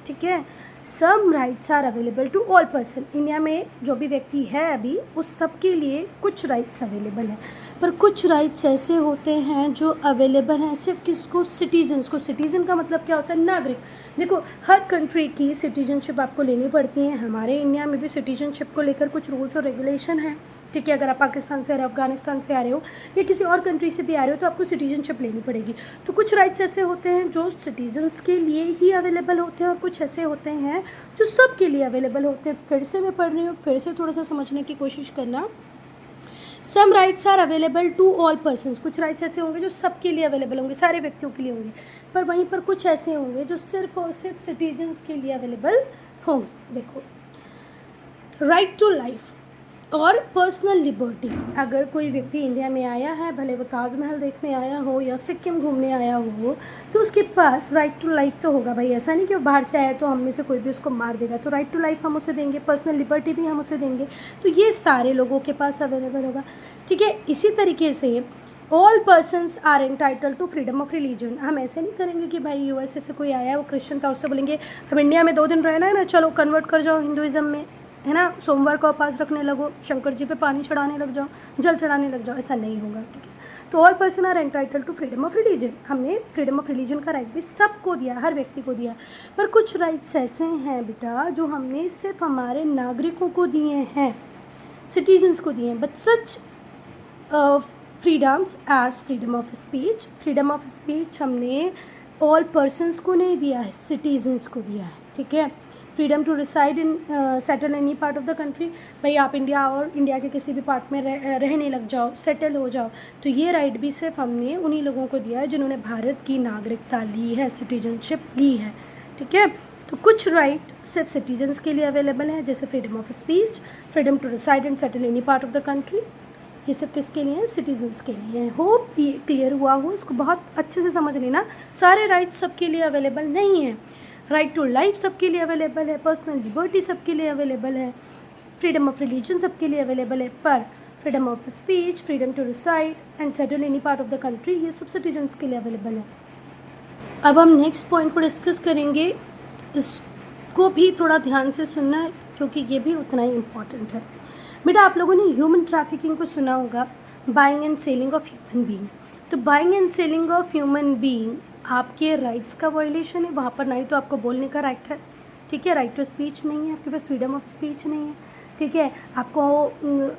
ठीक है। Some rights are available to all person. India में जो भी व्यक्ति है अभी, उस सब के लिए कुछ राइट्स अवेलेबल हैं, पर कुछ राइट्स ऐसे होते हैं जो अवेलेबल हैं सिर्फ किसको, सिटीजन्स को। सिटीजन का मतलब क्या होता है, नागरिक। देखो, हर कंट्री की सिटीजनशिप आपको लेनी पड़ती है। हमारे इंडिया में भी सिटीजनशिप को लेकर कुछ रूल्स और रेगुलेशन हैं, ठीक है। अगर आप पाकिस्तान से आ रहे हो, अफगानिस्तान से आ रहे हो या किसी और कंट्री से भी आ रहे हो तो आपको सिटीजनशिप लेनी पड़ेगी। तो कुछ राइट्स ऐसे होते हैं जो सिटीजन्स के लिए ही अवेलेबल होते हैं और कुछ ऐसे होते हैं जो सब के लिए अवेलेबल होते हैं। फिर से मैं पढ़ रही हूँ, फिर से थोड़ा सा समझने की कोशिश करना। Some rights are available to all persons. कुछ राइट्स ऐसे होंगे जो सबके लिए अवेलेबल होंगे, सारे व्यक्तियों के लिए होंगे, पर वहीं पर कुछ ऐसे होंगे जो सिर्फ और सिर्फ सिटीजन्स के लिए अवेलेबल होंगे। देखो, राइट टू लाइफ और पर्सनल लिबर्टी। अगर कोई व्यक्ति इंडिया में आया है, भले वो ताजमहल देखने आया हो या सिक्किम घूमने आया हो, तो उसके पास राइट टू लाइफ तो होगा भाई। ऐसा नहीं कि वो बाहर से आया तो हम में से कोई भी उसको मार देगा। तो राइट टू लाइफ हम उसे देंगे, पर्सनल लिबर्टी भी हम उसे देंगे। तो ये सारे लोगों के पास अवेलेबल होगा, ठीक है। इसी तरीके से all persons are entitle to freedom of religion. हम ऐसे नहीं करेंगे कि भाई यूएसए से कोई आया है, वो क्रिश्चियन था, उससे बोलेंगे अब इंडिया में 2 दिन रहना है ना, चलो कन्वर्ट कर जाओ हिंदुज़म में, है ना, सोमवार को उपास रखने लगो, शंकर जी पे पानी चढ़ाने लग जाओ, जल चढ़ाने लग जाओ। ऐसा नहीं होगा, ठीक है। तो all person are entitle to freedom of religion. हमने फ्रीडम ऑफ रिलीजन का राइट भी सबको दिया, हर व्यक्ति को दिया। पर कुछ राइट्स ऐसे हैं बेटा जो हमने सिर्फ हमारे नागरिकों को दिए हैं, सिटीजन्स को दिए हैं। But such freedoms as freedom of speech. Freedom of speech हमने ऑल पर्सन्स को नहीं दिया है, सिटीजन्स को दिया है, ठीक है। Freedom to reside in settle any part of the country. भाई आप इंडिया और इंडिया के किसी भी पार्ट में रहने लग जाओ, सेटल हो जाओ, तो ये राइट भी सिर्फ हमने उन्हीं लोगों को दिया है जिन्होंने भारत की नागरिकता ली है, सिटीजनशिप ली है, ठीक है। तो कुछ राइट सिर्फ सिटीजन्स के लिए अवेलेबल है, जैसे freedom of speech, freedom to reside and settle any part of the country. ये सब किसके लिए है, सिटीजन्स के लिए है। होप ये क्लियर हुआ हो, इसको बहुत अच्छे से समझ लेना। सारे राइट्स सबके लिए अवेलेबल नहीं है। राइट टू लाइफ सबके लिए अवेलेबल है, पर्सनल लिबर्टी सबके लिए अवेलेबल है, फ्रीडम ऑफ रिलीजन सबके लिए अवेलेबल है, पर freedom of speech, freedom to reside and settle any part of the country, ये सब सिटीजन्स के लिए अवेलेबल है। अब हम नेक्स्ट पॉइंट को डिस्कस करेंगे। इसको भी थोड़ा ध्यान से सुनना है क्योंकि ये भी उतना ही इम्पॉर्टेंट है। बेटा आप लोगों ने ह्यूमन ट्रैफिकिंग को सुना होगा, buying and selling of human being. तो buying and selling of human being आपके राइट्स का वायलेशन है। वहाँ पर ना ही तो आपको बोलने का राइट है, ठीक है, राइट टू स्पीच नहीं है, आपके पास फ्रीडम ऑफ स्पीच नहीं है, ठीक है। आपको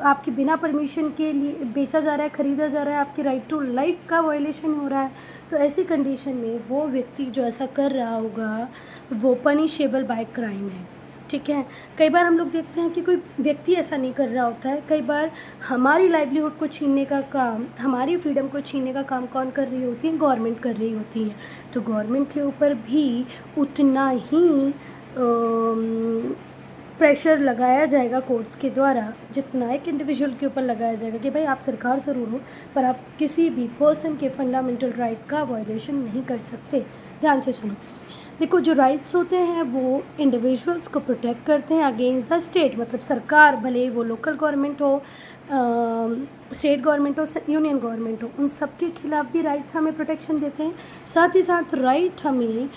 आपकी बिना परमिशन के लिए बेचा जा रहा है, ख़रीदा जा रहा है, आपकी राइट टू लाइफ का वायलेशन हो रहा है। तो ऐसी कंडीशन में वो व्यक्ति जो ऐसा कर रहा होगा वो पनिशेबल बाय क्राइम है, ठीक है। कई बार हम लोग देखते हैं कि कोई व्यक्ति ऐसा नहीं कर रहा होता है, कई बार हमारी लाइवलीहुड को छीनने का काम, हमारी फ्रीडम को छीनने का काम कौन कर रही होती है, गवर्नमेंट कर रही होती है। तो गवर्नमेंट के ऊपर भी उतना ही प्रेशर लगाया जाएगा कोर्ट्स के द्वारा जितना एक इंडिविजुअल के ऊपर लगाया जाएगा कि भाई आप सरकार ज़रूर हो पर आप किसी भी पर्सन के फंडामेंटल राइट का वायलेशन नहीं कर सकते। ध्यान से सुनो। देखो, जो राइट्स होते हैं वो इंडिविजुअल्स को प्रोटेक्ट करते हैं अगेंस्ट द स्टेट। मतलब सरकार, भले वो लोकल गवर्नमेंट हो, स्टेट गवर्नमेंट हो, यूनियन गवर्नमेंट हो, उन सब के खिलाफ भी राइट्स हमें प्रोटेक्शन देते हैं। साथ ही साथ राइट हमें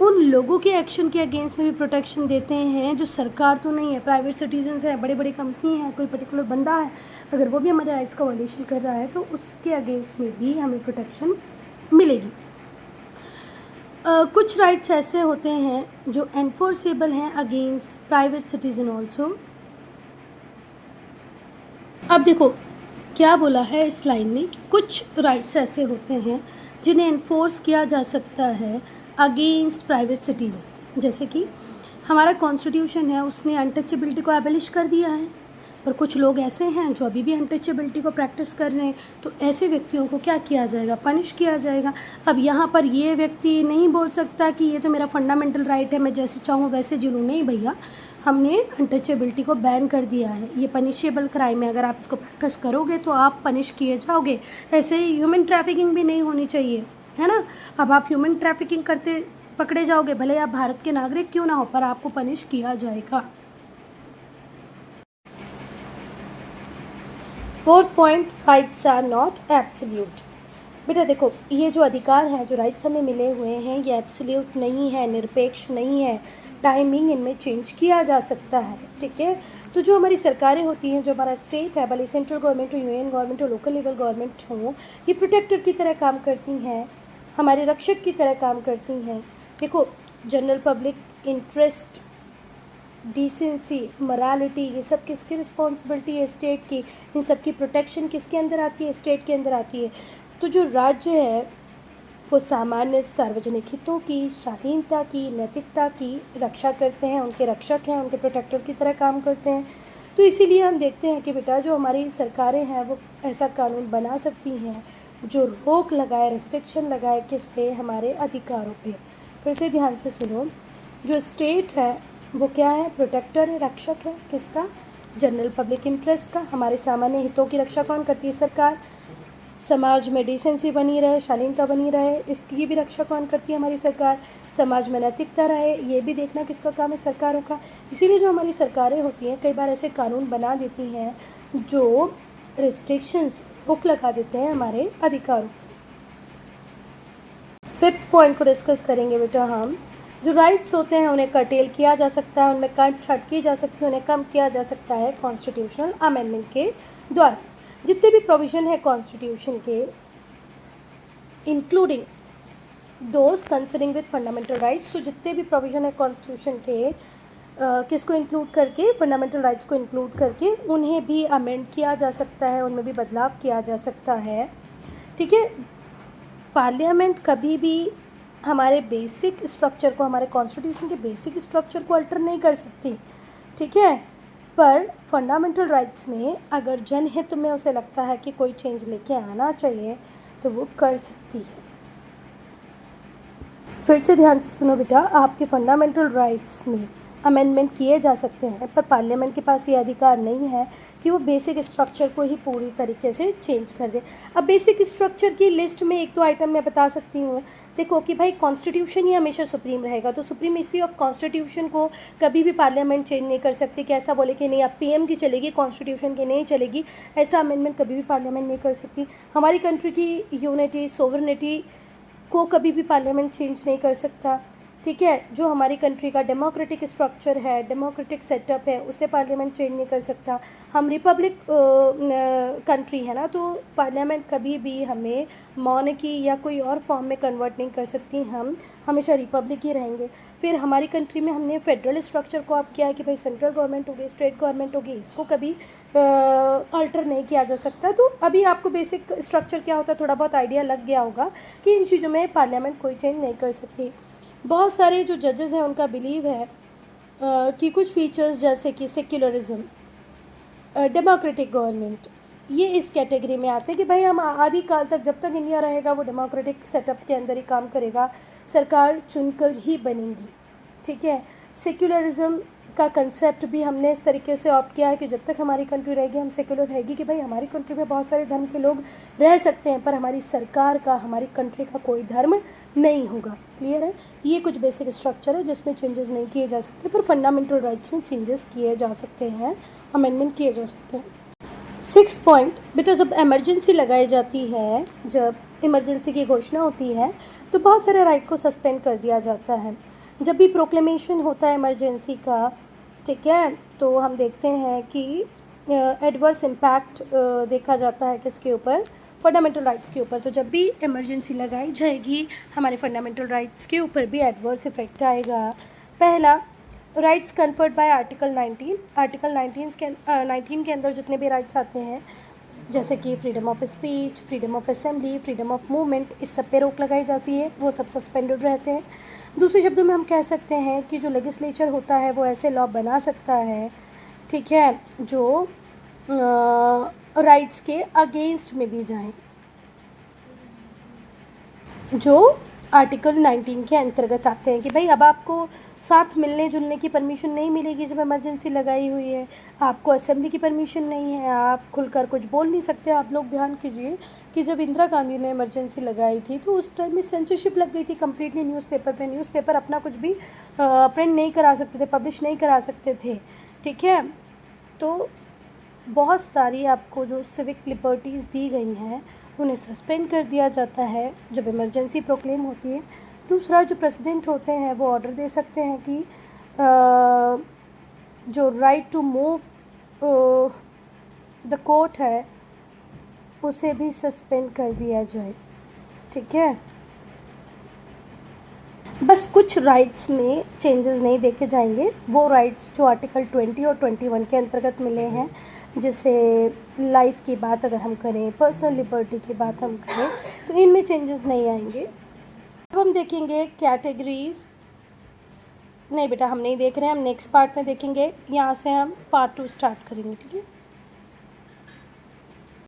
उन लोगों के एक्शन के अगेंस्ट में भी प्रोटेक्शन देते हैं जो सरकार तो नहीं है, प्राइवेट सिटीजन्स है, बड़े बड़े कंपनी है, कोई पर्टिकुलर बंदा है, अगर वो भी हमारे राइट्स का वायलेशन कर रहा है तो उसके अगेंस्ट में भी हमें प्रोटेक्शन मिलेगी। कुछ राइट्स ऐसे होते हैं जो एनफोर्सेबल हैं अगेंस्ट प्राइवेट सिटीजन ऑल्सो। अब देखो क्या बोला है इस लाइन में कि कुछ राइट्स ऐसे होते हैं जिन्हें एनफोर्स किया जा सकता है अगेंस्ट प्राइवेट सिटीजन्स। जैसे कि हमारा कॉन्स्टिट्यूशन है, उसने अनटचेबिलिटी को एबलिश कर दिया है, पर कुछ लोग ऐसे हैं जो अभी भी अनटचेबिलिटी को प्रैक्टिस कर रहे हैं। तो ऐसे व्यक्तियों को क्या किया जाएगा, पनिश किया जाएगा। अब यहाँ पर ये व्यक्ति नहीं बोल सकता कि ये तो मेरा फंडामेंटल राइट है, मैं जैसे चाहूँ वैसे जीलूँ। नहीं भैया, हमने अनटचेबिलिटी को बैन कर दिया है, ये पनिशेबल क्राइम है। अगर आप इसको प्रैक्टिस करोगे तो आप पनिश किए जाओगे। ऐसे ही ह्यूमन ट्रैफिकिंग भी नहीं होनी चाहिए, है ना। अब आप ह्यूमन ट्रैफिकिंग करते पकड़े जाओगे, भले आप भारत के नागरिक क्यों ना हो, पर आपको पनिश किया जाएगा। Fourth point, rights are not absolute. बेटा देखो, ये जो अधिकार हैं, जो राइट्स हमें मिले हुए हैं, ये एब्सोल्यूट नहीं है, निरपेक्ष नहीं है। टाइमिंग इनमें चेंज किया जा सकता है, ठीक है। तो जो हमारी सरकारें होती हैं, जो हमारा स्टेट है, भले सेंट्रल गवर्नमेंट हो, यूनियन गवर्नमेंट हो, लोकल लेवल गवर्नमेंट हो, ये प्रोटेक्टर की तरह काम करती हैं, हमारे रक्षक की तरह काम करती हैं। देखो, general public interest, decency, morality, ये सब किसकी रिस्पॉन्सिबिलिटी है? स्टेट की। इन सब की प्रोटेक्शन किसके अंदर आती है? स्टेट के अंदर आती है। तो जो राज्य है वो सामान्य सार्वजनिक हितों की, शालीनता की, नैतिकता की रक्षा करते हैं, उनके रक्षक हैं, उनके प्रोटेक्टर की तरह काम करते हैं। तो इसीलिए हम देखते हैं कि बेटा जो हमारी सरकारें हैं वो ऐसा कानून बना सकती हैं जो रोक लगाए, रिस्ट्रिक्शन लगाए, किस पे? हमारे अधिकारों पे। फिर से ध्यान से सुनो, जो स्टेट है वो क्या है? प्रोटेक्टर है, रक्षक है। किसका? जनरल पब्लिक इंटरेस्ट का। हमारे सामान्य हितों की रक्षा कौन करती है? सरकार। समाज में डिसेंसी बनी रहे, शालीनता बनी रहे, इसकी भी रक्षा कौन करती है? हमारी सरकार। समाज में नैतिकता रहे, ये भी देखना किसका काम है? सरकारों का। इसीलिए जो हमारी सरकारें होती हैं कई बार ऐसे कानून बना देती हैं जो रिस्ट्रिक्शंस, रोक लगा देते हैं हमारे अधिकारों। फिफ्थ पॉइंट को डिस्कस करेंगे बेटा हम। जो राइट्स होते हैं उन्हें कर्टेल किया जा सकता है, उनमें काट छाट की जा सकती है, उन्हें कम किया जा सकता है कॉन्स्टिट्यूशनल अमेंडमेंट के द्वारा। जितने भी प्रोविज़न है कॉन्स्टिट्यूशन के, including those concerning with fundamental rights, तो जितने भी प्रोविज़न है कॉन्स्टिट्यूशन के, किसको इंक्लूड करके? फंडामेंटल राइट्स को इंक्लूड करके उन्हें भी अमेंड किया जा सकता है, उनमें भी बदलाव किया जा सकता है, ठीक है। पार्लियामेंट कभी भी हमारे बेसिक स्ट्रक्चर को, हमारे कॉन्स्टिट्यूशन के बेसिक स्ट्रक्चर को अल्टर नहीं कर सकती, ठीक है। पर फंडामेंटल राइट्स में अगर जनहित में उसे लगता है कि कोई चेंज लेके आना चाहिए तो वो कर सकती है। फिर से ध्यान से सुनो बेटा, आपके फंडामेंटल राइट्स में अमेंडमेंट किए जा सकते हैं, पर पार्लियामेंट के पास ये अधिकार नहीं है कि वो बेसिक स्ट्रक्चर को ही पूरी तरीके से चेंज कर दे। अब बेसिक स्ट्रक्चर की लिस्ट में एक दो आइटम मैं बता सकती हूँ। देखो कि भाई कॉन्स्टिट्यूशन ही हमेशा सुप्रीम रहेगा, तो सुप्रीमेसी ऑफ कॉन्स्टिट्यूशन को कभी भी पार्लियामेंट चेंज नहीं कर सकती कि ऐसा बोले कि नहीं अब पीएम की चलेगी, कॉन्स्टिट्यूशन की नहीं चलेगी। ऐसा अमेंडमेंट कभी भी पार्लियामेंट नहीं कर सकती। हमारी कंट्री की यूनिटी, सोवरेनिटी को कभी भी पार्लियामेंट चेंज नहीं कर सकता, ठीक है। जो हमारी कंट्री का डेमोक्रेटिक स्ट्रक्चर है, डेमोक्रेटिक सेटअप है, उसे पार्लियामेंट चेंज नहीं कर सकता। हम रिपब्लिक कंट्री है ना, तो पार्लियामेंट कभी भी हमें मॉर्नकी या कोई और फॉर्म में कन्वर्ट नहीं कर सकती, हम हमेशा रिपब्लिक ही रहेंगे। फिर हमारी कंट्री में हमने फेडरल स्ट्रक्चर को अब किया है कि भाई सेंट्रल गवर्नमेंट होगी, स्टेट गवर्नमेंट होगी, इसको कभी अल्टर नहीं किया जा सकता। तो अभी आपको बेसिक स्ट्रक्चर क्या होता है थोड़ा बहुत आइडिया लग गया होगा कि इन चीज़ों में पार्लियामेंट कोई चेंज नहीं कर सकती। बहुत सारे जो जजेस हैं उनका बिलीव है कि कुछ फीचर्स जैसे कि सेक्युलरिज्म, डेमोक्रेटिक गवर्नमेंट, ये इस कैटेगरी में आते हैं कि भाई हम आदि काल तक, जब तक इंडिया रहेगा वो डेमोक्रेटिक सेटअप के अंदर ही काम करेगा, सरकार चुनकर ही बनेगी, ठीक है। सेक्युलरिज्म का कंसेप्ट भी हमने इस तरीके से ऑप्ट किया है कि जब तक हमारी कंट्री रहेगी हम सेक्युलर रहेगी, कि भाई हमारी कंट्री में बहुत सारे धर्म के लोग रह सकते हैं पर हमारी सरकार का, हमारी कंट्री का कोई धर्म नहीं होगा। क्लियर है? ये कुछ बेसिक स्ट्रक्चर है जिसमें चेंजेस नहीं किए जा सकते, पर फंडामेंटल राइट्स में चेंजेस किए जा सकते हैं, अमेंडमेंट किए जा सकते हैं। 6 पॉइंट बेटा, जब इमरजेंसी लगाई जाती है, जब इमरजेंसी की घोषणा होती है तो बहुत सारे राइट को सस्पेंड कर दिया जाता है। जब भी प्रोक्लेमेशन होता है इमरजेंसी का, ठीक है, तो हम देखते हैं कि एडवर्स इम्पैक्ट देखा जाता है किसके ऊपर? फंडामेंटल राइट्स के ऊपर। तो जब भी इमरजेंसी लगाई जाएगी हमारे फंडामेंटल राइट्स के ऊपर भी एडवर्स इफेक्ट आएगा। पहला, rights conferred bye article 19। Article 19 के अंदर जितने भी राइट्स आते हैं, जैसे कि freedom of speech, freedom of assembly, freedom of movement, इस सब पे रोक लगाई जाती है, वो सब सस्पेंडेड रहते हैं। दूसरे शब्दों में हम कह सकते हैं कि जो लेजिस्लेचर होता है वो ऐसे लॉ बना सकता है, ठीक है, जो राइट्स के अगेंस्ट में भी जाएं, जो आर्टिकल 19 के अंतर्गत आते हैं कि भाई अब आपको साथ मिलने जुलने की परमिशन नहीं मिलेगी जब इमरजेंसी लगाई हुई है, आपको असेंबली की परमिशन नहीं है, आप खुलकर कुछ बोल नहीं सकते। आप लोग ध्यान कीजिए कि जब इंदिरा गांधी ने इमरजेंसी लगाई थी तो उस टाइम में सेंसरशिप लग गई थी कम्प्लीटली न्यूज़पेपर पे। न्यूज़पेपर अपना कुछ भी प्रिंट नहीं करा सकते थे, पब्लिश नहीं करा सकते थे, ठीक है। तो बहुत सारी आपको जो सिविक लिबर्टीज़ दी गई हैं उन्हें सस्पेंड कर दिया जाता है जब इमरजेंसी प्रोक्लेम होती है। दूसरा, जो प्रेसिडेंट होते हैं वो ऑर्डर दे सकते हैं कि जो right to move the court है उसे भी सस्पेंड कर दिया जाए। ठीक है, बस कुछ राइट्स में चेंजेस नहीं देखे जाएंगे, वो राइट्स जो आर्टिकल 20 और 21 के अंतर्गत मिले हैं, जैसे लाइफ की बात अगर हम करें, पर्सनल लिबर्टी की बात हम करें, तो इनमें चेंजेस नहीं आएंगे। अब हम देखेंगे कैटेगरीज। नहीं बेटा, हम नहीं देख रहे हैं, हम नेक्स्ट पार्ट में देखेंगे। यहाँ से हम पार्ट 2 स्टार्ट करेंगे। ठीक है।